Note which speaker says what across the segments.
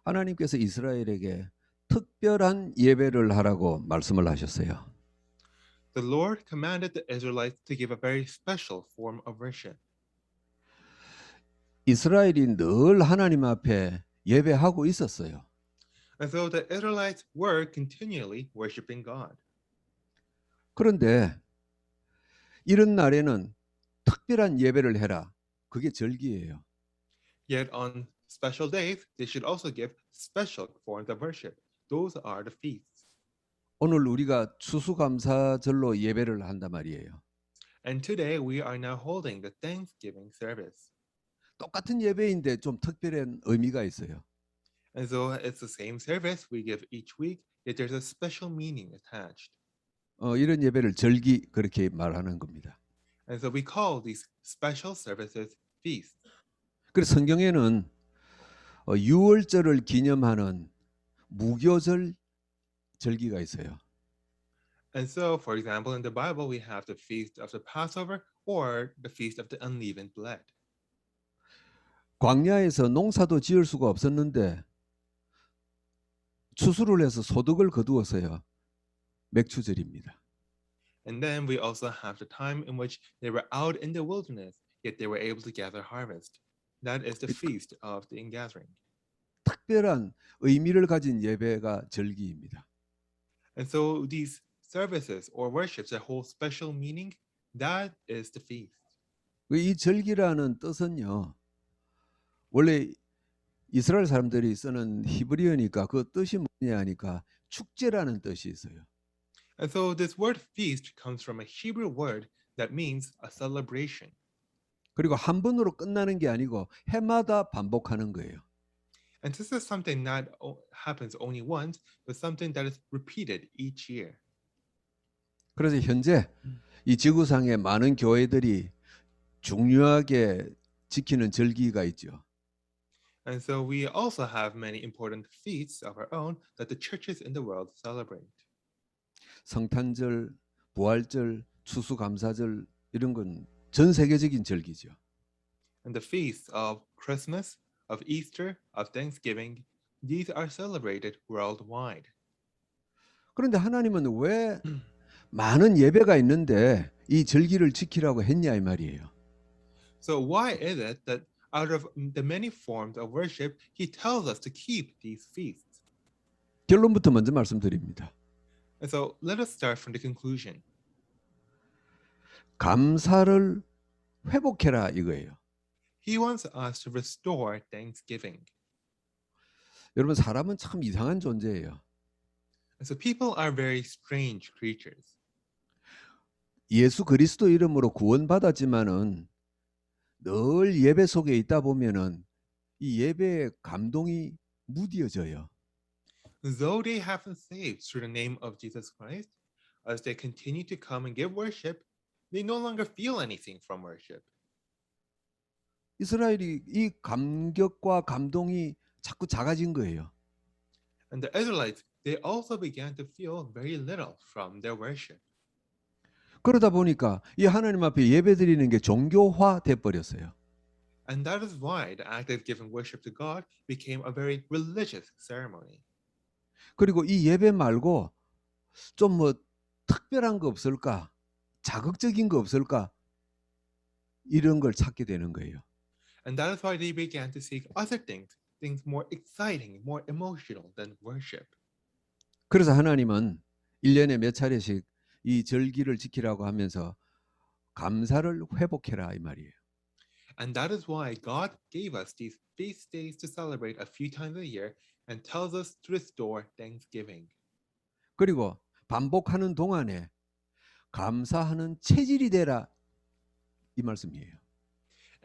Speaker 1: 하나님께서 이스라엘에게 특별한 예배를 하라고 말씀을 하셨어요.
Speaker 2: The Lord commanded the Israelites to give a very special form of worship.
Speaker 1: 이스라엘이 늘 하나님 앞에 예배하고 있었어요.
Speaker 2: And so the Israelites were continually worshiping God.
Speaker 1: 그런데 이런 날에는 특별한 예배를 해라. 그게 절기예요.
Speaker 2: Yet on special days, they should also give special forms of worship. Those are the feasts.
Speaker 1: 오늘 우리가 추수감사절로 예배를 한단 말이에요.
Speaker 2: And today we are now holding the Thanksgiving service.
Speaker 1: 똑같은 예배인데 좀 특별한 의미가 있어요.
Speaker 2: And so it's the same service we give each week, yet there's a special meaning attached.
Speaker 1: 이런 예배를 절기 그렇게 말하는 겁니다.
Speaker 2: And so we call these special services feasts.
Speaker 1: 그래서 성경에는 유월절을 기념하는 무교절 절기가 있어요.
Speaker 2: And so, for example, in the Bible, we have the feast of the Passover or the feast of the unleavened bread.
Speaker 1: 광야에서 농사도 지을 수가 없었는데 추수를 해서 소득을 거두었어요. 맥추절입니다.
Speaker 2: And then we also have the time in which they were out in the wilderness, yet they were able to gather harvest. That is the feast of the ingathering.
Speaker 1: 특별한 의미를 가진 예배가 절기입니다.
Speaker 2: And so these services or worships that hold special meaning, that is the feast.
Speaker 1: 이 절기라는 뜻은요. 원래 이스라엘 사람들이 쓰는 히브리어니까 그 뜻이 뭐냐 하니까 축제라는 뜻이 있어요.
Speaker 2: And so this word feast comes from a Hebrew word that means a celebration.
Speaker 1: 그리고 한 번으로 끝나는 게 아니고 해마다 반복하는 거예요.
Speaker 2: And this is something that happens only once, but something that is repeated each year.
Speaker 1: 그래서 현재 이 지구상의 많은 교회들이 중요하게 지키는 절기가 있죠.
Speaker 2: And so we also have many important feasts of our own that the churches in the world celebrate.
Speaker 1: 성탄절, 부활절, 추수감사절 이런 건 전 세계적인 절기죠.
Speaker 2: And the feasts of Christmas, of Easter, of Thanksgiving, these are celebrated worldwide.
Speaker 1: 그런데 하나님은 왜 많은 예배가 있는데 이 절기를 지키라고 했냐 이 말이에요.
Speaker 2: So why is it that out of the many forms of worship, he tells us to keep these feasts?
Speaker 1: 결론부터 먼저 말씀드립니다.
Speaker 2: And so let us start from the conclusion.
Speaker 1: 감사를 회복해라 이거예요.
Speaker 2: He wants us to restore thanksgiving.
Speaker 1: 여러분 사람은 참 이상한 존재예요.
Speaker 2: And so people are very strange creatures.
Speaker 1: 예수 그리스도 이름으로 구원받았지만은 늘 예배 속에 있다 보면은 이 예배의 감동이 무뎌져요.
Speaker 2: Though they have been saved through the name of Jesus Christ, as they continue to come and give worship, they no longer feel anything from worship.
Speaker 1: 이스라엘이 이 감격과 감동이 자꾸 작아진 거예요.
Speaker 2: And the Israelites, they also began to feel very little from their worship.
Speaker 1: 그러다 보니까 이 하나님 앞에 예배드리는 게 종교화 돼 버렸어요.
Speaker 2: And that is why the act of giving worship to God became a very religious ceremony.
Speaker 1: 그리고 이 예배 말고 좀 뭐 특별한 거 없을까? 자극적인 거 없을까? 이런 걸 찾게 되는 거예요.
Speaker 2: And that is why they began to seek other things, things more exciting, more emotional than worship.
Speaker 1: 그래서 하나님은 1년에 몇 차례씩 이 절기를 지키라고 하면서 감사를 회복해라 이 말이에요.
Speaker 2: And that is why God gave us these feast days to celebrate a few times a year and tells us to restore thanksgiving.
Speaker 1: 그리고 반복하는 동안에 감사하는 체질이 되라 이 말씀이에요.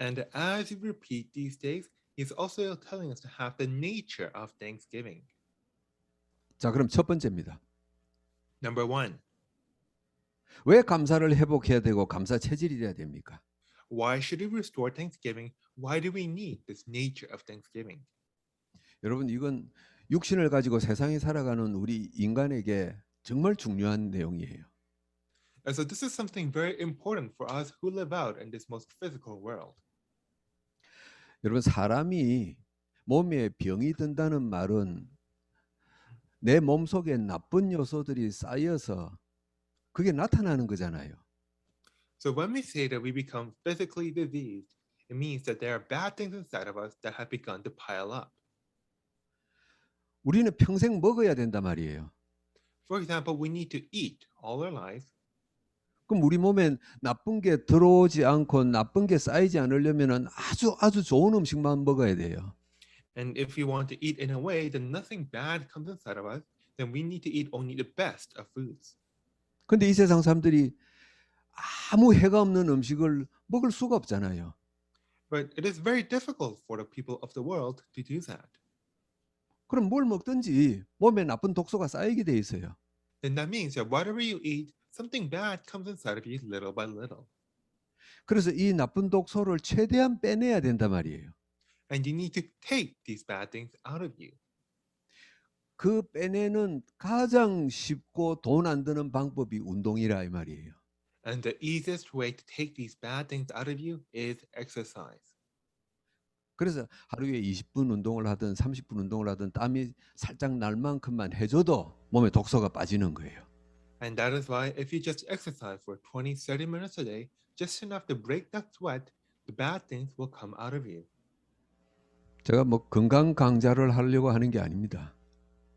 Speaker 2: And as we repeat these days, He's also telling us to have the nature of thanksgiving.
Speaker 1: 자, 그럼 첫 번째입니다.
Speaker 2: Number one,
Speaker 1: 왜 감사를 회복해야 되고 감사 체질이 돼야 됩니까?
Speaker 2: why should we restore thanksgiving? Why do we need this nature of thanksgiving?
Speaker 1: 여러분 이건 육신을 가지고 세상에 살아가는 우리 인간에게 정말 중요한 내용이에요.
Speaker 2: And so this is something very important for us who live out in this most physical world.
Speaker 1: 여러분 사람이 몸에 병이 든다는 말은 내 몸속에 나쁜 요소들이 쌓여서 그게 나타나는 거잖아요.
Speaker 2: So when we say that we become physically diseased, it means that there are bad things inside of us that have begun to pile up.
Speaker 1: 우리는 평생 먹어야 된단 말이에요.
Speaker 2: For example, we need to eat all our lives.
Speaker 1: 그럼 우리 몸에 나쁜 게 들어오지 않고 나쁜 게 쌓이지 않으려면 아주 좋은 음식만 먹어야 돼요.
Speaker 2: And if we want to eat in a way that nothing bad comes inside of us, then we need to eat only the best of foods.
Speaker 1: 근데 이 세상 사람들이 아무 해가 없는 음식을 먹을 수가 없잖아요.
Speaker 2: But it is very difficult for the people of the world to do that.
Speaker 1: 그럼 뭘 먹든지 몸에 나쁜 독소가 쌓이게 돼 있어요.
Speaker 2: Then that means that whatever you eat, something bad comes inside of you little by little.
Speaker 1: 그래서 이 나쁜 독소를 최대한 빼내야 된단 말이에요.
Speaker 2: And you need to take these bad things out of you.
Speaker 1: 그 빼내는 가장 쉽고 돈 안 드는 방법이 운동이라 이 말이에요.
Speaker 2: And the easiest way to take these bad things out of you is exercise.
Speaker 1: 그래서 하루에 20분 운동을 하든 30분 운동을 하든 땀이 살짝 날 만큼만 해줘도 몸에 독소가 빠지는 거예요.
Speaker 2: And that is why if you just exercise for 20, 30 minutes a day, just enough to break that sweat, the bad things will come out of you.
Speaker 1: 제가 뭐 건강 강좌를 하려고 하는 게 아닙니다.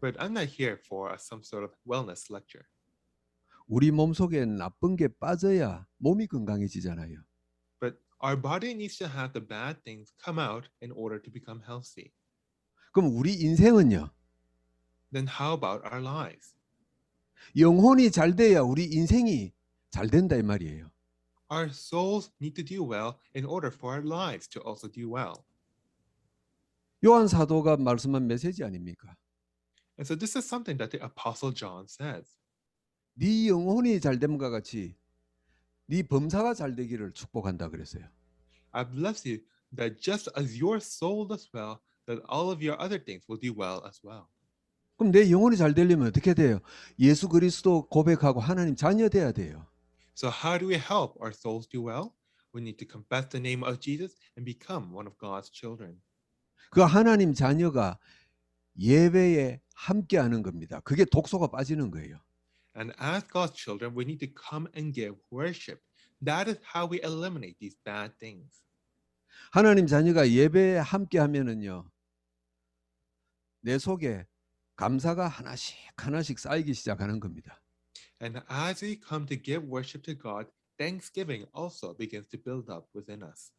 Speaker 2: But I'm not here for some sort of wellness lecture.
Speaker 1: 우리 몸속에 나쁜 게 빠져야 몸이 건강해지잖아요.
Speaker 2: But our body needs to have the bad things come out in order to become healthy.
Speaker 1: 그럼 우리 인생은요?
Speaker 2: Then how about our lives?
Speaker 1: 영혼이 잘 돼야 우리 인생이 잘 된다 이 말이에요.
Speaker 2: Our souls need to do well in order for our lives to also do well.
Speaker 1: 요한 사도가 말씀한 메시지 아닙니까?
Speaker 2: And so this is something that the Apostle John says.
Speaker 1: 네 영혼이 잘 됨과 같이 네 범사가 잘 되기를 축복한다 그랬어요.
Speaker 2: I bless you that just as your soul does well, that all of your other things will do well as well.
Speaker 1: 그럼 내 영혼이 잘 되려면 어떻게 돼요? 예수 그리스도 고백하고 하나님 자녀 돼야 돼요.
Speaker 2: So how do we help our souls do well? We need to confess the name of Jesus and become one of God's children.
Speaker 1: 그 하나님 자녀가 예배에 함께하는 겁니다. 그게 독소가 빠지는 거예요.
Speaker 2: And as God's children, we need to come and give worship. That is how we eliminate these bad things.
Speaker 1: 하나님 자녀가 예배에 함께하면은요, 내 속에 감사가 하나씩 쌓이기 시작하는 겁니다.
Speaker 2: And as we come to give worship to God, thanksgiving also begins to build up within us.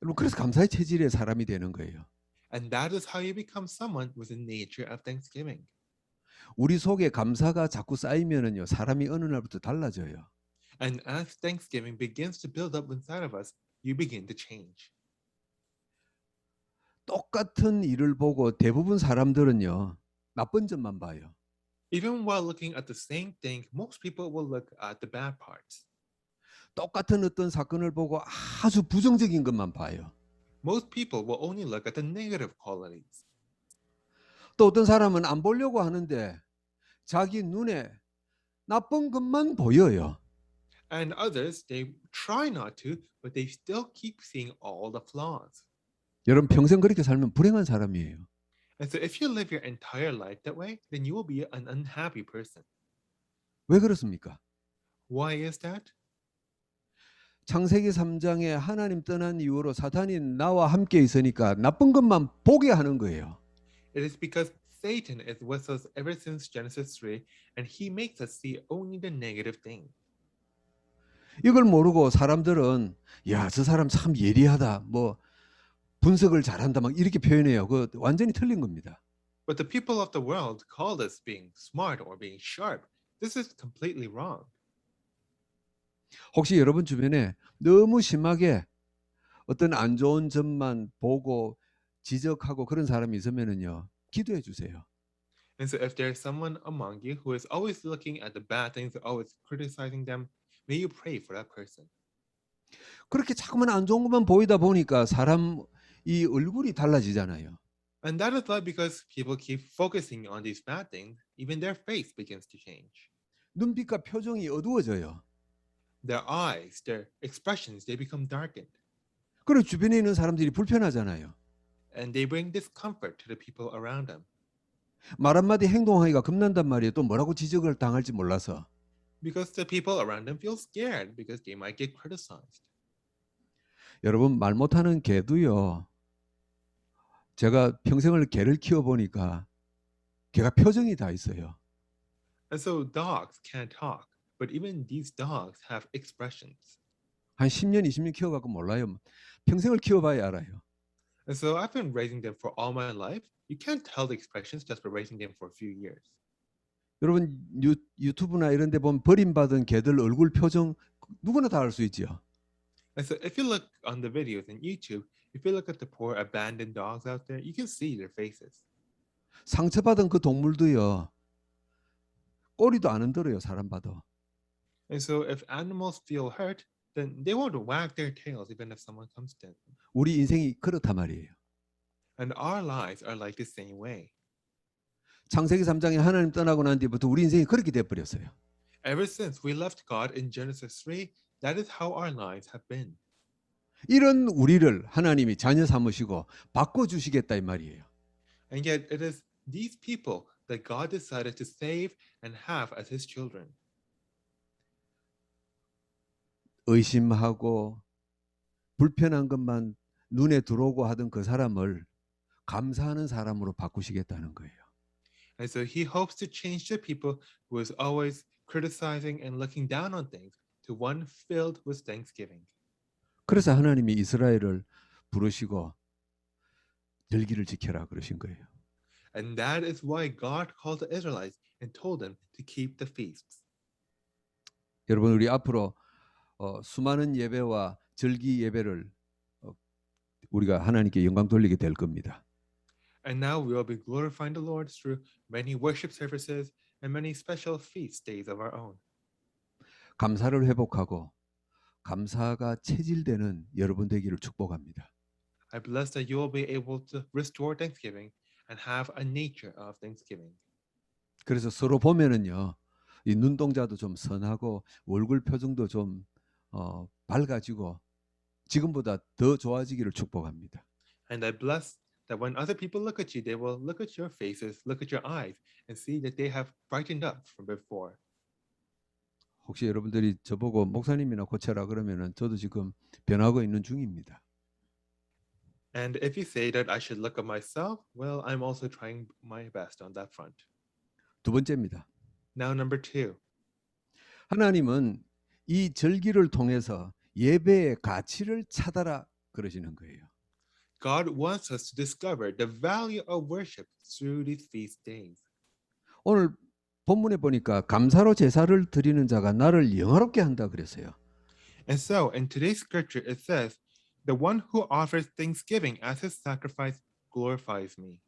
Speaker 1: 여러분 그래서 감사의 체질의 사람이 되는 거예요.
Speaker 2: And that is how you become someone with a nature of thanksgiving.
Speaker 1: 우리 속에 감사가 자꾸 쌓이면은요, 사람이 어느 날부터 달라져요.
Speaker 2: And as thanksgiving begins to build up inside of us, you begin to change.
Speaker 1: 똑같은 일을 보고 대부분 사람들은요, 나쁜 점만 봐요.
Speaker 2: Even while looking at the same thing, most people will look at the bad parts.
Speaker 1: 똑같은 어떤 사건을 보고 아주 부정적인 것만 봐요.
Speaker 2: Most people will only look at the negative qualities.
Speaker 1: 또 어떤 사람은 안 보려고 하는데 자기 눈에 나쁜 것만 보여요.
Speaker 2: And others, they try not to, but they still keep seeing all the flaws.
Speaker 1: 여러분 평생 그렇게 살면 불행한 사람이에요.
Speaker 2: And so if you live your entire life that way, then you will be an unhappy person.
Speaker 1: 왜 그렇습니까?
Speaker 2: Why is that?
Speaker 1: 창세기 3장에 하나님 떠난 이후로 사탄이 나와 함께 있으니까 나쁜 것만 보게 하는 거예요.
Speaker 2: It is because Satan is with us ever since Genesis 3, and he makes us see only the negative thing.
Speaker 1: 이걸 모르고 사람들은 야, 저 사람 참 예리하다. 뭐 분석을 잘한다. 막 이렇게 표현해요. 그 완전히 틀린 겁니다.
Speaker 2: But the people of the world call this being smart or being sharp. This is completely wrong.
Speaker 1: 혹시 여러분 주변에 너무 심하게 어떤 안 좋은 점만 보고 지적하고 그런 사람이 있으면은요, 기도해 주세요.
Speaker 2: And so if there's someone among you who is always looking at the bad things, always criticizing them, may you pray for that person.
Speaker 1: 그렇게 자꾸만 안 좋은 것만 보이다 보니까 사람 이 얼굴이 달라지잖아요.
Speaker 2: And that is why, because people keep focusing on these bad things, even their face begins to change.
Speaker 1: 눈빛과 표정이 어두워져요.
Speaker 2: Their eyes, their expressions, they become darkened.
Speaker 1: 그리고 주변에 있는 사람들이 불편하잖아요.
Speaker 2: and they bring discomfort to the people around them.
Speaker 1: 말 한마디 행동하기가 겁난단 말이에요. 또 뭐라고 지적을 당할지 몰라서.
Speaker 2: Because the people around them feel scared because they might get criticized.
Speaker 1: 여러분 말 못하는 개도요. 제가 평생을 개를 키워보니까 개가 표정이 다 있어요.
Speaker 2: And so dogs can't talk, but even these dogs have expressions.
Speaker 1: 한 10년, 20년 키워갖고 몰라요. 평생을 키워봐야 알아요.
Speaker 2: And so I've been raising them for all my life. You can't tell the expressions just by raising them for a few years.
Speaker 1: 여러분 유튜브나 이런 데 보면 버림받은 개들 얼굴 표정 누구나 다 알 수 있죠.
Speaker 2: And so if you look on the videos on YouTube, if you look at the poor abandoned dogs out there, you can see their faces.
Speaker 1: 상처받은 그 동물도요. 꼬리도 안 흔들어요. 사람 봐도.
Speaker 2: And so if animals feel hurt, then they won't wag their tails even if someone comes to them.
Speaker 1: 우리 인생이 그렇단 말이에요.
Speaker 2: And our lives are like the same way.
Speaker 1: 창세기 3장에 하나님 떠나고 난 뒤부터 우리 인생이 그렇게 돼버렸어요.
Speaker 2: Ever since we left God in Genesis 3, that is how our lives have been.
Speaker 1: 이런 우리를 하나님이 자녀 삼으시고 바꿔주시겠다 이 말이에요.
Speaker 2: And yet it is these people that God decided to save and have as his children.
Speaker 1: 의심하고 불편한 것만 눈에 들어오고 하던 그 사람을 감사하는 사람으로 바꾸시겠다는 거예요.
Speaker 2: And so he hopes to change the people who is always criticizing and looking down on things to one filled with thanksgiving.
Speaker 1: 그래서 하나님이 이스라엘을 부르시고 절기를 지켜라 그러신 거예요.
Speaker 2: And that is why God called the Israelites and told them to keep the feasts.
Speaker 1: 여러분 우리 앞으로 수많은 예배와 절기 예배를 우리가 하나님께 영광 돌리게 될 겁니다.
Speaker 2: And now we will be glorifying the Lord through many worship services and many special feast days of our own.
Speaker 1: 감사를 회복하고 감사가 체질되는 여러분 되기를 축복합니다.
Speaker 2: I bless that you will be able to restore Thanksgiving and have a nature of Thanksgiving.
Speaker 1: 그래서 서로 보면은요, 이 눈동자도 좀 선하고 얼굴 표정도 좀 밝아지고 지금보다 더 좋아지기를 축복합니다.
Speaker 2: And I bless that when other people look at you, they will look at your faces, look at your eyes, and see that they have brightened up from before.
Speaker 1: 혹시 여러분들이 저보고 목사님이나 고쳐라 그러면은 저도 지금 변하고 있는 중입니다.
Speaker 2: And if you say that I should look at myself, well, I'm also trying my best on that front.
Speaker 1: 두 번째입니다.
Speaker 2: Now, number 2.
Speaker 1: 하나님은 이 절기를 통해서 예배의 가치를 찾아라 그러시는 거예요.
Speaker 2: God wants us to discover the value of worship through these feast days.
Speaker 1: 오늘 본문에 보니까 감사로 제사를 드리는 자가 나를 영화롭게 한다 그랬어요.
Speaker 2: And so, in today's scripture, it says, the one who offers thanksgiving as his sacrifice glorifies me.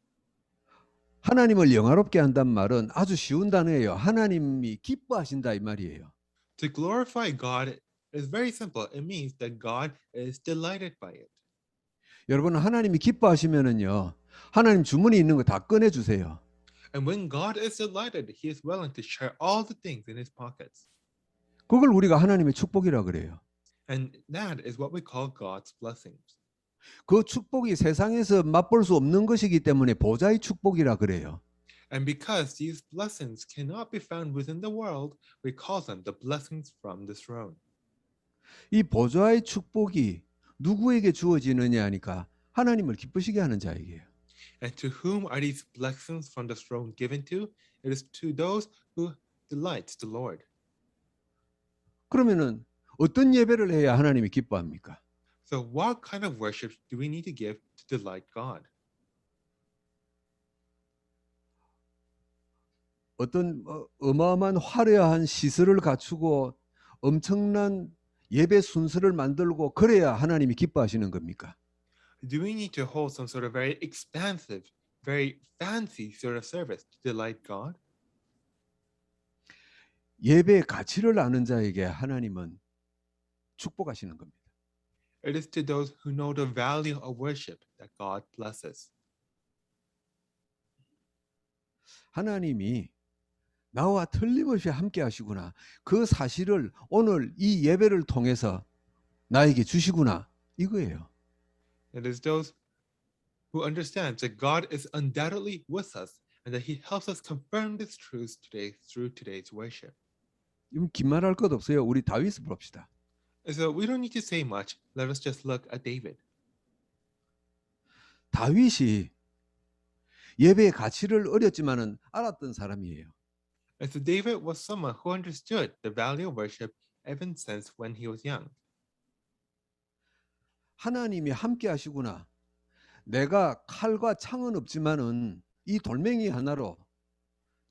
Speaker 1: 하나님을 영화롭게 한단 말은 아주 쉬운 단어예요. 하나님이 기뻐하신다 이 말이에요.
Speaker 2: To glorify God is very simple. It means that God is delighted by it.
Speaker 1: 여러분 하나님이 기뻐하시면은요. 하나님 주머니 있는 거 다 꺼내 주세요.
Speaker 2: And when God is delighted, he is willing to share all the things in his pockets.
Speaker 1: 그걸 우리가 하나님의 축복이라 그래요.
Speaker 2: And that is what we call God's blessings.
Speaker 1: 그 축복이 세상에서 맛볼 수 없는 것이기 때문에 보좌의 축복이라 그래요.
Speaker 2: And because these blessings cannot be found within the world, we call them the blessings from the throne.
Speaker 1: 이 보좌의 축복이 누구에게 주어지느냐 하니까 하나님을 기쁘시게 하는 자에게요.
Speaker 2: And to whom are these blessings from the throne given to? It is to those who delight the Lord.
Speaker 1: 그러면은 어떤 예배를 해야 하나님이 기뻐합니까?
Speaker 2: So what kind of worship do we need to give to delight God?
Speaker 1: 어떤 어마어마한 화려한 시설을 갖추고 엄청난 예배 순서를 만들고 그래야 하나님이 기뻐하시는 겁니까?
Speaker 2: Do we need to hold some sort of very expansive, very fancy sort of service to delight God?
Speaker 1: 예배의 가치를 아는 자에게 하나님은 축복하시는 겁니다.
Speaker 2: It is to those who know the value of worship that God blesses.
Speaker 1: 하나님이 나와 틀림없이 함께 하시구나. 그 사실을 오늘 이 예배를 통해서 나에게 주시구나. 이거예요.
Speaker 2: It is those who understands that God is undoubtedly with us and that he helps us confirm this truth today through today's worship.
Speaker 1: 긴 말할 것 없어요. 우리 다윗을 봅시다.
Speaker 2: And so we don't need to say much. Let us just look at David.
Speaker 1: 다윗이 예배의 가치를 어렸지만은 알았던 사람이에요.
Speaker 2: And so David was someone who understood the value of worship even since when he was young.
Speaker 1: 하나님이 함께 하시구나. 내가 칼과 창은 없지만은 이 돌멩이 하나로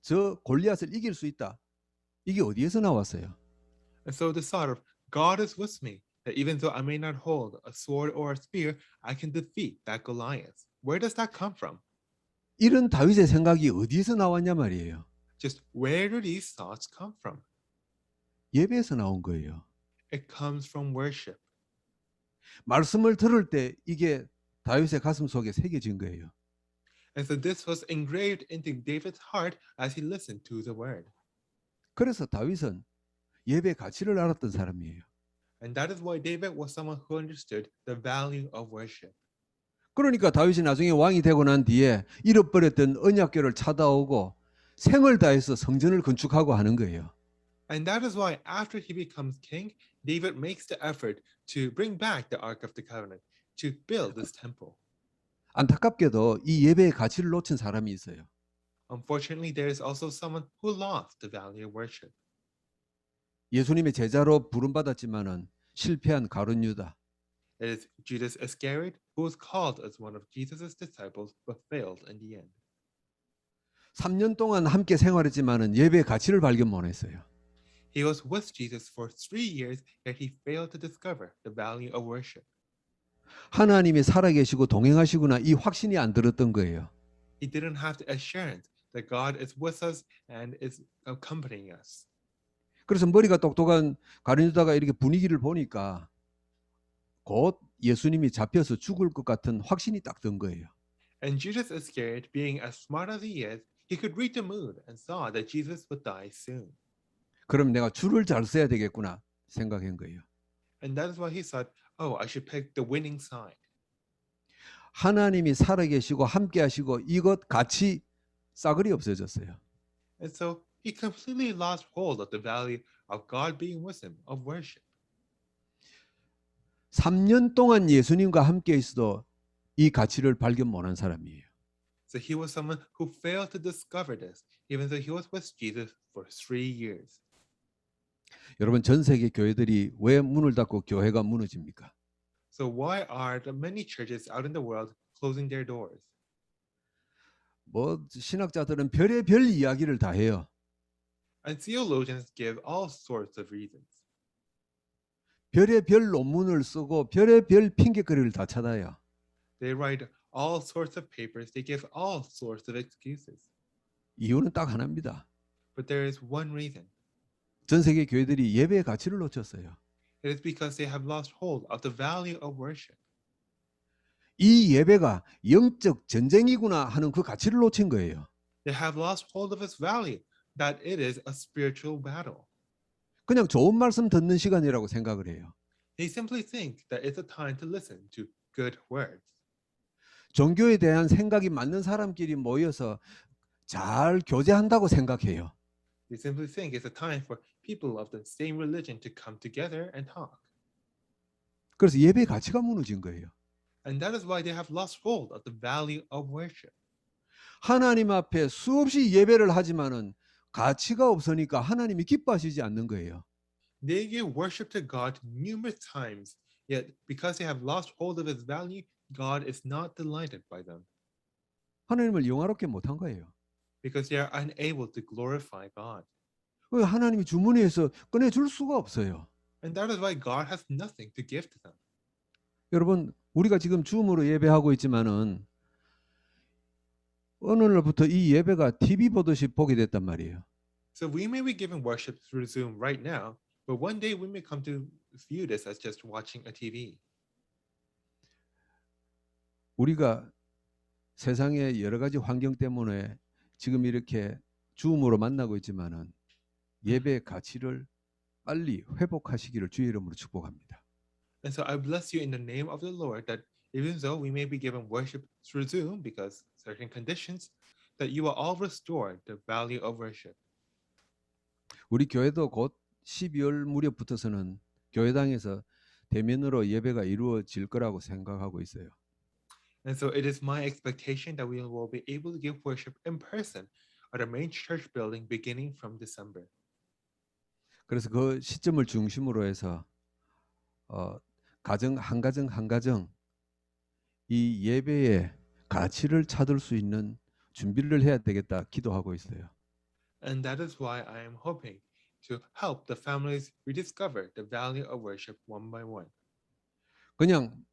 Speaker 1: 저 골리앗을 이길 수 있다. 이게 어디에서 나왔어요?
Speaker 2: And so the thought of God is with me, that even though I may not hold a sword or a spear, I can defeat that Goliath. Where does that come from?
Speaker 1: 이런 다윗의 생각이 어디에서 나왔냐 말이에요.
Speaker 2: Just where do these thoughts come from?
Speaker 1: 예배에서 나온 거예요.
Speaker 2: It comes from worship.
Speaker 1: 말씀을 들을 때 이게 다윗의 가슴 속에 새겨진 거예요.
Speaker 2: And so this was engraved into David's heart as he listened to the word.
Speaker 1: 그래서 다윗은 예배의 가치를 알았던 사람이에요.
Speaker 2: And that is why David was someone who understood the value of worship.
Speaker 1: 그러니까 다윗이 나중에 왕이 되고 난 뒤에 잃어버렸던 언약궤를 찾아오고 생을 다해서 성전을 건축하고 하는 거예요.
Speaker 2: And that is why after he becomes king, David makes the effort to bring back the Ark of the Covenant, to build this temple.
Speaker 1: 안타깝게도 이 예배의 가치를 놓친 사람이 있어요.
Speaker 2: Unfortunately, there is also someone who lost the value of worship.
Speaker 1: 예수님의 제자로 부름받았지만은 실패한 가룟 유다.
Speaker 2: It is Judas Iscariot who was called as one of Jesus' disciples but failed in the end.
Speaker 1: 3년 동안 함께 생활했지만은 예배의 가치를 발견 못했어요.
Speaker 2: He was with Jesus for 3 years, yet he failed to discover the value of worship.
Speaker 1: 하나님이 살아계시고 동행하시구나 이 확신이 안 들었던 거예요.
Speaker 2: He didn't have the assurance that God is with us and is accompanying us.
Speaker 1: 그래서 머리가 똑똑한 가룟 유다가 이렇게 분위기를 보니까 곧 예수님이 잡혀서 죽을 것 같은 확신이 딱 든 거예요.
Speaker 2: And Judas Iscariot, being as smart as he is, he could read the mood and saw that Jesus would die soon.
Speaker 1: 그럼 내가 줄을 잘 서야 되겠구나 생각한 거예요.
Speaker 2: And that is why he thought, oh, I should pick the winning side.
Speaker 1: 하나님이 살아계시고 함께하시고 이것 같이 싸그리 없어졌어요.
Speaker 2: And so he completely lost hold of the value of God being with him, of worship.
Speaker 1: 3년 동안 예수님과 함께 있어도 이 가치를 발견 못한 사람이에요.
Speaker 2: So he was someone who failed to discover this, even though he was with Jesus for 3 years.
Speaker 1: 여러분 전 세계 교회들이 왜 문을 닫고 교회가 무너집니까?
Speaker 2: So why are the many churches out in the world closing their doors?
Speaker 1: 뭐 신학자들은 별의별 이야기를 다 해요.
Speaker 2: And theologians give all sorts of reasons.
Speaker 1: 별의별 논문을 쓰고 별의별 핑계거리를 다 찾아요.
Speaker 2: They write all sorts of papers. They give all sorts of excuses.
Speaker 1: 이유는 딱 하나입니다.
Speaker 2: But there is one reason.
Speaker 1: 전 세계 교회들이 예배의 가치를 놓쳤어요.
Speaker 2: It is because they have lost hold of the value of worship.
Speaker 1: 이 예배가 영적 전쟁이구나 하는 그 가치를 놓친 거예요.
Speaker 2: They have lost hold of its value, that it is a spiritual battle.
Speaker 1: 그냥 좋은 말씀 듣는 시간이라고 생각을 해요.
Speaker 2: They simply think that it's a time to listen to good words.
Speaker 1: 종교에 대한 생각이 맞는 사람끼리 모여서 잘 교제한다고 생각해요.
Speaker 2: They simply think it's a time for people of the same religion to come together and talk.
Speaker 1: 그래서 예배의 가치가 무너진 거예요.
Speaker 2: And that is why they have lost hold of the value of worship.
Speaker 1: 하나님 앞에 수없이 예배를 하지만은 가치가 없으니까 하나님이 기뻐하시지 않는 거예요.
Speaker 2: They give worship to God numerous times, yet because they have lost hold of His value, God is not delighted by them
Speaker 1: 하나님을 영화롭게 못한 거예요.
Speaker 2: because they are unable to glorify God.
Speaker 1: 하나님이 주머니에서 꺼내줄 수가 없어요.
Speaker 2: And that is why God has nothing to give to them.
Speaker 1: 여러분 우리가 지금 줌으로 예배하고 있지만은 어느 날부터 이 예배가 TV 보듯이 보게 됐단 말이에요.
Speaker 2: So we may be giving worship through Zoom right now, but one day we may come to view this as just watching a TV.
Speaker 1: 우리가 세상의 여러 가지 환경 때문에 지금 이렇게 줌으로 만나고 있지만은 예배의 가치를 빨리 회복하시기를 주의 이름으로 축복합니다.
Speaker 2: And so I bless you in the name of the Lord that even though we may be given worship through Zoom because certain conditions, that you will all restore the value of worship.
Speaker 1: 우리 교회도 곧 12월 무렵부터서는 교회당에서 대면으로 예배가 이루어질 거라고 생각하고 있어요.
Speaker 2: And so it is my expectation that we will be able to give worship in person at our main church building beginning from December.
Speaker 1: 그래서 그 시점을 중심으로 해서 가정 한 가정 이 예배의 가치를 찾을 수 있는 준비를 해야 되겠다 기도하고 있어요.
Speaker 2: And that is why I am hoping to help the families rediscover the value of worship one by one.
Speaker 1: 그냥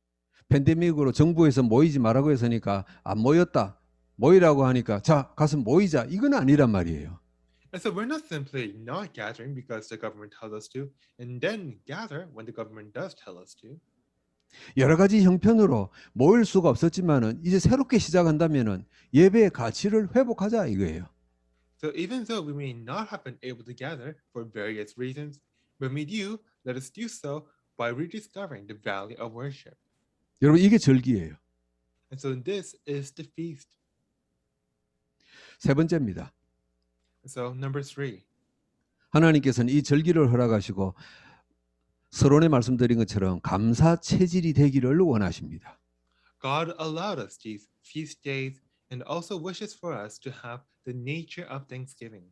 Speaker 1: 팬데믹으로 정부에서 모이지 말라고 했으니까 안 모였다. 모이라고 하니까 자 가서 모이자. 이건 아니란 말이에요.
Speaker 2: And so we're not simply not gathering because the government tells us to, and then gather when the government does tell us to.
Speaker 1: 여러 가지 형편으로 모일 수가 없었지만은 이제 새롭게 시작한다면은 예배의 가치를 회복하자 이거예요.
Speaker 2: So even though we may not have been able to gather for various reasons, when we do, let us do so by rediscovering the value of worship.
Speaker 1: 여러분 이게 절기예요.
Speaker 2: And so this is the feast.
Speaker 1: 세 번째입니다.
Speaker 2: So number 3,
Speaker 1: 하나님께서는 이 절기를 허락하시고 서론에 말씀드린 것처럼 감사 체질이 되기를 원하십니다.
Speaker 2: God allowed us these feast days and also wishes for us to have the nature of Thanksgiving.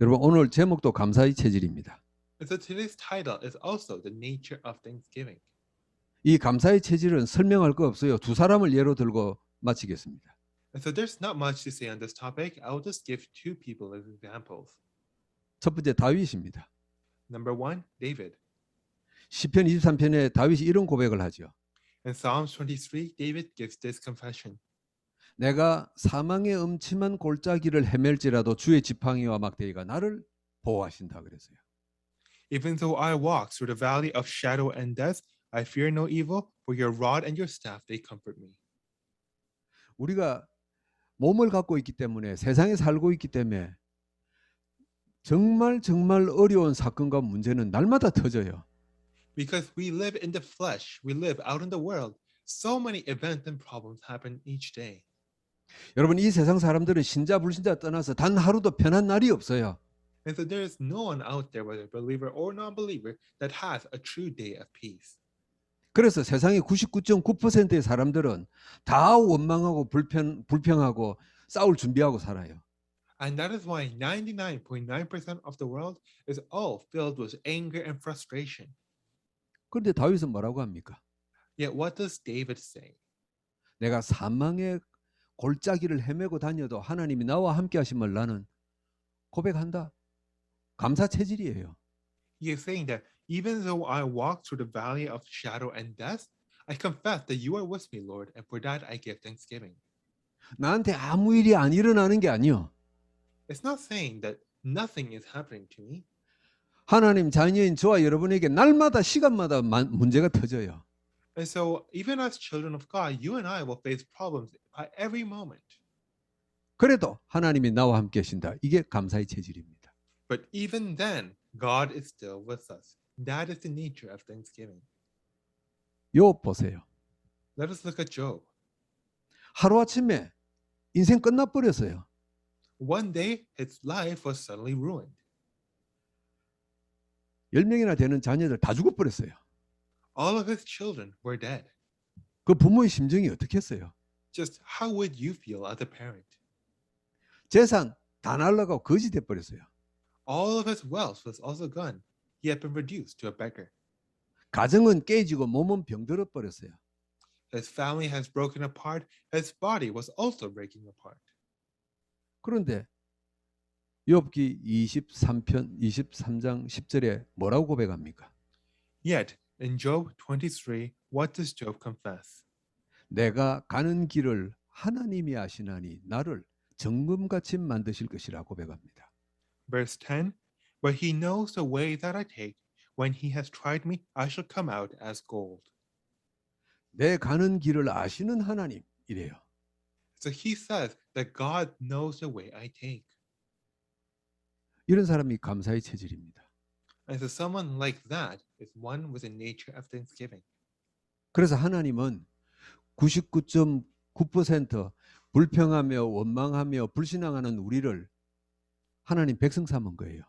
Speaker 1: 여러분 오늘 제목도 감사의 체질입니다.
Speaker 2: And so today's title is also the nature of Thanksgiving.
Speaker 1: 이 감사의 체질은 설명할 거 없어요. 두 사람을 예로 들고 마치겠습니다.
Speaker 2: And so there's not much to say on this topic. I will just give 2 people as examples.
Speaker 1: 첫 번째 다윗입니다.
Speaker 2: Number 1, David.
Speaker 1: 시편 23편에 다윗이 이런 고백을 하죠.
Speaker 2: In Psalms 23, David gives this confession.
Speaker 1: 내가 사망의 음침한 골짜기를 헤맬지라도 주의 지팡이와 막대기가 나를 보호하신다 그랬어요.
Speaker 2: Even though I walk through the valley of shadow and death, I fear no evil, for your rod and your staff, they comfort me.
Speaker 1: 우리가 몸을 갖고 있기 때문에 세상에 살고 있기 때문에 정말 어려운 사건과 문제는 날마다 터져요.
Speaker 2: Because we live in the flesh, we live out in the world, so many events and problems happen each day.
Speaker 1: 여러분 이 세상 사람들은 신자 불신자 떠나서 단 하루도 편한 날이 없어요.
Speaker 2: And so there is no one out there, whether believer or non-believer, that has a true day of peace.
Speaker 1: 그래서 세상의 99.9%의 사람들은 다 원망하고 불평하고 싸울 준비하고 살아요.
Speaker 2: And that is why 99.9% of the world is all filled with anger and frustration.
Speaker 1: 그런데 다윗은 뭐라고 합니까?
Speaker 2: Yet what does David say?
Speaker 1: 내가 사망의 골짜기를 헤매고 다녀도 하나님이 나와 함께 하심을 나는 고백한다. 감사 체질이에요.
Speaker 2: He is saying that even though I walk through the valley of shadow and death, I confess that you are with me, Lord, and for that I give thanksgiving.
Speaker 1: 나한테 아무 일이 안 일어나는 게 아니요.
Speaker 2: It's not saying that nothing is happening to me.
Speaker 1: 하나님 자녀인 저와 여러분에게 날마다 시간마다 문제가 터져요.
Speaker 2: And so even as children of God, you and I will face problems at every moment.
Speaker 1: 그래도 하나님이 나와 함께 하신다. 이게 감사의 체질입니다.
Speaker 2: But even then, God is still with us. That is the nature of thanksgiving.
Speaker 1: 욥 보세요.
Speaker 2: Let us look at Job.
Speaker 1: 하루아침에 인생 끝나버렸어요.
Speaker 2: One day, his life was suddenly ruined.
Speaker 1: 10명이나 되는 자녀들 다 죽어버렸어요.
Speaker 2: All of his children were dead.
Speaker 1: 그 부모의 심정이 어떻겠어요?
Speaker 2: Just how would you feel as a parent?
Speaker 1: 재산 다 날라가고 거지 돼버렸어요.
Speaker 2: All of his wealth was also gone. He had been reduced to a beggar.
Speaker 1: 가정은 깨지고 몸은 병들어 버렸어요.
Speaker 2: His family has broken apart. His body was also breaking apart.
Speaker 1: 그런데 욥기 23장 10절에 뭐라고 고백합니까?
Speaker 2: Yet, in Job 23, what does Job confess?
Speaker 1: 내가 가는 길을 하나님이 아시나니 나를 정금같이 만드실 것이라 고백합니다.
Speaker 2: Verse 10, but he knows the way that I take. When he has tried me, I shall come out as gold.
Speaker 1: 내 가는 길을 아시는 하나님 이래요.
Speaker 2: So he says that God knows the way I take.
Speaker 1: 이런 사람이 감사의 체질입니다.
Speaker 2: And so someone like that is one with a nature of thanksgiving.
Speaker 1: 그래서 하나님은 99.9% 불평하며 원망하며 불신앙하는 우리를 하나님 백성 삼은 거예요.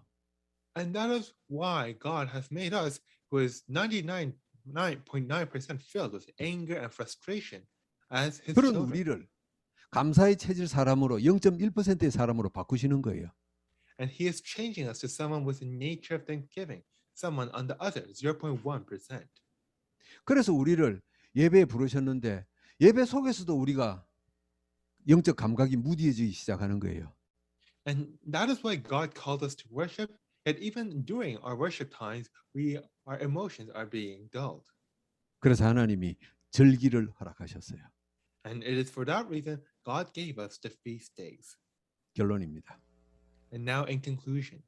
Speaker 2: And that is why God has made us, who is 99.9% filled with anger and frustration, as his
Speaker 1: 그런
Speaker 2: children.
Speaker 1: 우리를 감사의 체질 사람으로 0.1%의 사람으로 바꾸시는 거예요.
Speaker 2: And he is changing us to someone with a nature of thanksgiving, someone on the other 0.1%.
Speaker 1: 그래서 우리를 예배에 부르셨는데 예배 속에서도 우리가 영적 감각이 무디해지기 시작하는 거예요.
Speaker 2: And that is why God called us to worship. Yet even during our worship times, our emotions are being dulled.
Speaker 1: 그래서 하나님이 절기를 허락하셨어요.
Speaker 2: And it is for that reason God gave us the feast days.
Speaker 1: 결론입니다.
Speaker 2: And now in conclusion,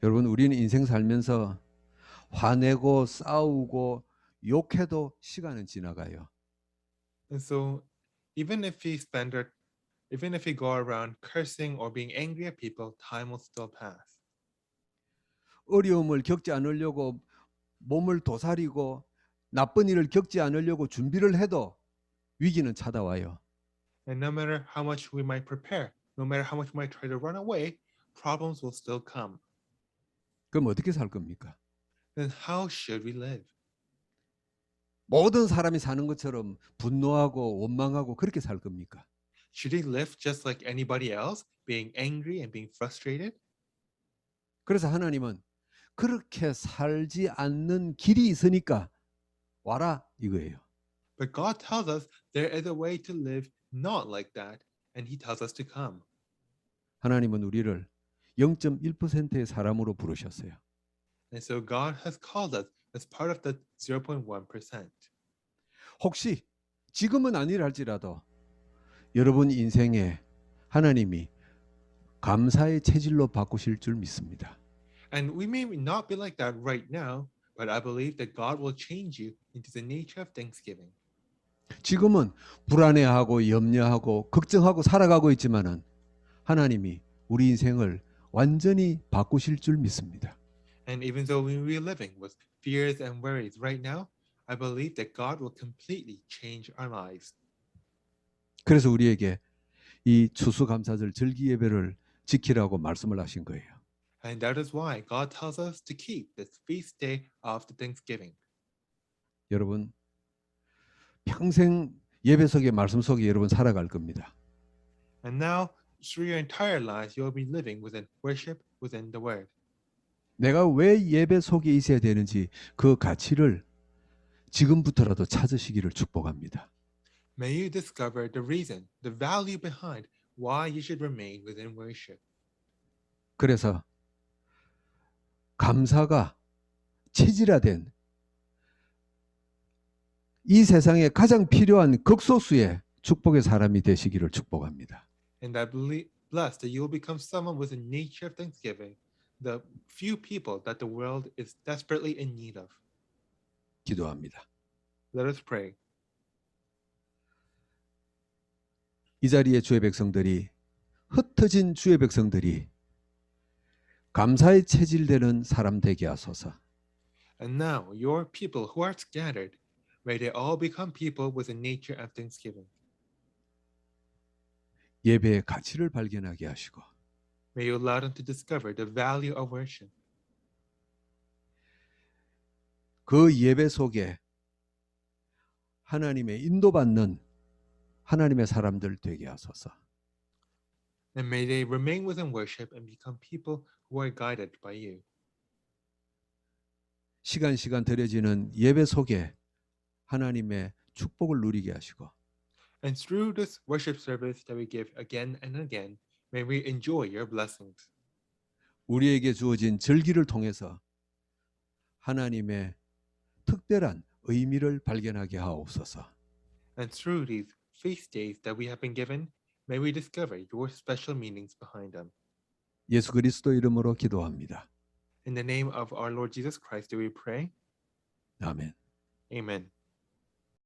Speaker 1: 여러분, 우리는 인생 살면서 화내고 싸우고 욕해도 시간은 지나가요.
Speaker 2: and so even if we go around cursing or being angry at people, time will still pass.
Speaker 1: 어려움을 겪지 않으려고 몸을 도사리고 나쁜 일을 겪지 않으려고 준비를 해도 위기는 찾아와요.
Speaker 2: And no matter how much we might prepare, no matter how much we might try to run away, problems will still come.
Speaker 1: 그럼 어떻게 살 겁니까?
Speaker 2: Then how should we live?
Speaker 1: 모든 사람이 사는 것처럼 분노하고 원망하고 그렇게 살 겁니까?
Speaker 2: Should we live just like anybody else, being angry and being frustrated?
Speaker 1: 그래서 하나님은 그렇게 살지 않는 길이 있으니까 와라 이거예요.
Speaker 2: But God tells us there is a way to live not like that, and he tells us to come.
Speaker 1: 하나님은 우리를 0.1%의 사람으로 부르셨어요.
Speaker 2: And so God has called us as part of the 0.1%.
Speaker 1: 혹시 지금은 아니랄지라도 여러분 인생에 하나님이 감사의 체질로 바꾸실 줄 믿습니다.
Speaker 2: And we may not be like that right now, but I believe that God will change you into the nature of thanksgiving.
Speaker 1: 지금은 불안해하고 염려하고 걱정하고 살아가고 있지만은 하나님이 우리 인생을 완전히 바꾸실 줄 믿습니다.
Speaker 2: And even though we are living with fears and worries right now, I believe that God will completely change our lives.
Speaker 1: 그래서 우리에게 이 추수감사절 절기 예배를 지키라고 말씀을 하신 거예요.
Speaker 2: And that is why God tells us to keep this feast day of the Thanksgiving.
Speaker 1: 여러분 평생 예배 속의 말씀 속에 여러분 살아갈 겁니다.
Speaker 2: And now, through your entire lives, you will be living within worship, within the Word.
Speaker 1: 내가 왜 예배 속에 있어야 되는지 그 가치를 지금부터라도 찾으시기를 축복합니다.
Speaker 2: May you discover the reason, the value behind why you should remain within worship.
Speaker 1: 그래서 감사가 체질화된 이 세상에 가장 필요한 극소수의 축복의 사람이 되시기를 축복합니다.
Speaker 2: And I bless that you will become someone with a nature of thanksgiving, the few people that the world is desperately in need of.
Speaker 1: 기도합니다.
Speaker 2: Let us pray.
Speaker 1: 이 자리에 주의 백성들이 흩어진 주의 백성들이 감사의 체질되는 사람 되게 하소서.
Speaker 2: And now, your people who are scattered, may they all become people with a nature of thanksgiving.
Speaker 1: 예배의 가치를 발견하게 하시고
Speaker 2: May you allow them to discover the value of worship.
Speaker 1: 그 예배 속에 하나님의 인도받는 하나님의 사람들 되게 하소서.
Speaker 2: And may they remain within worship and become people who are guided by you.
Speaker 1: 시간 드려지는 예배 속에 하나님의 축복을 누리게 하시고
Speaker 2: And through this worship service that we give again and again, may we enjoy your blessings.
Speaker 1: 우리에게 주어진 절기를 통해서 하나님의 특별한 의미를 발견하게 하옵소서.
Speaker 2: And through these feast days that we have been given, may we discover your special meanings behind them.
Speaker 1: 예수 그리스도 이름으로 기도합니다.
Speaker 2: In the name of our Lord Jesus Christ do we pray.
Speaker 1: 아멘.
Speaker 2: Amen.